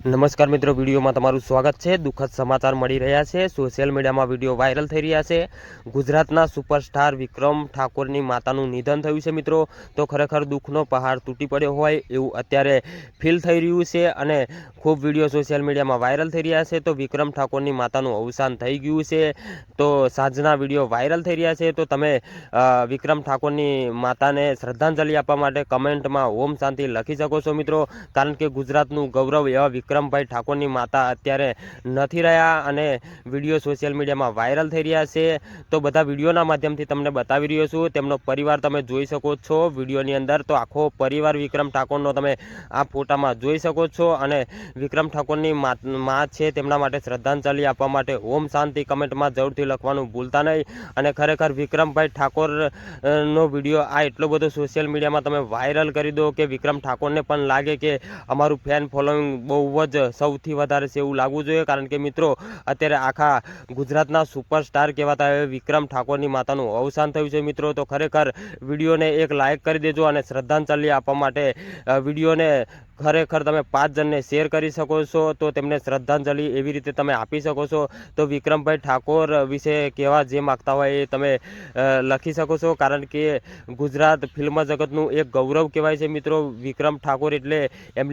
નમસ્કાર મિત્રો, વિડીયોમાં તમારું સ્વાગત છે। દુઃખદ સમાચાર મળી રહ્યા છે। સોશિયલ મીડિયામાં વિડીયો વાયરલ થઈ રહ્યા છે। ગુજરાતના સુપરસ્ટાર વિક્રમ ઠાકોરની માતાનું નિધન થયું છે મિત્રો। તો ખરેખર દુઃખનો પહાડ તૂટી પડ્યો હોય એવું અત્યારે ફીલ થઈ રહ્યું છે અને ખૂબ વિડીયો સોશિયલ મીડિયામાં વાયરલ થઈ રહ્યા છે। તો વિક્રમ ઠાકોરની માતાનું અવસાન થઈ ગયું છે। તો સાંજના વિડીયો વાયરલ થઈ રહ્યા છે। તો તમે વિક્રમ ઠાકોરની માતાને શ્રદ્ધાંજલિ આપવા માટે કમેન્ટમાં ઓમ શાંતિ લખી શકો છો મિત્રો। કારણ કે ગુજરાતનું ગૌરવ એવા વિક્રમભાઈ ઠાકોરની માતા અત્યારે નથી રહ્યા અને વિડીયો સોશિયલ મીડિયામાં વાયરલ થઈ રહ્યા છે। તો બધા વિડીયોના માધ્યમથી તમને બતાવી રહ્યો છું। તેમનો પરિવાર તમે જોઈ શકો છો વિડીયોની અંદર। તો આખો પરિવાર વિક્રમ ઠાકોરનો તમે આ ફોટામાં જોઈ શકો છો અને વિક્રમ ઠાકોરની માં છે તેમના માટે શ્રદ્ધાંજલિ આપવા માટે ઓમ શાંતિ કમેન્ટમાં જરૂરથી લખવાનું ભૂલતા નહીં। અને ખરેખર વિક્રમભાઈ ઠાકોર નો વિડીયો આ એટલો બધો સોશિયલ મીડિયામાં તમે વાયરલ કરી દો કે વિક્રમ ઠાકોરને પણ લાગે કે અમારું ફેન ફોલોઈંગ બહુ જ સૌથી વધારે છે એવું લાગવું જોઈએ। કારણ કે મિત્રો અત્યારે આખા ગુજરાતના સુપરસ્ટાર કહેવાતા વિક્રમ ઠાકોરની માતાનું અવસાન થયું છે મિત્રો। તો ખરેખર વિડીયોને એક લાઇક કરી દેજો અને શ્રદ્ધાંજલિ આપવા માટે વિડીયોને ખરેખર તમે 5 જણને શેર કરી શકો છો। તો તેમને શ્રદ્ધાંજલિ એવી રીતે તમે આપી શકો છો। તો વિક્રમભાઈ ઠાકોર વિશે કહેવા જે માગતા હોય એ તમે લખી શકો છો। કારણ કે ગુજરાત ફિલ્મ જગતનું એક ગૌરવ કહેવાય છે મિત્રો। વિક્રમ ઠાકોર એટલે એમ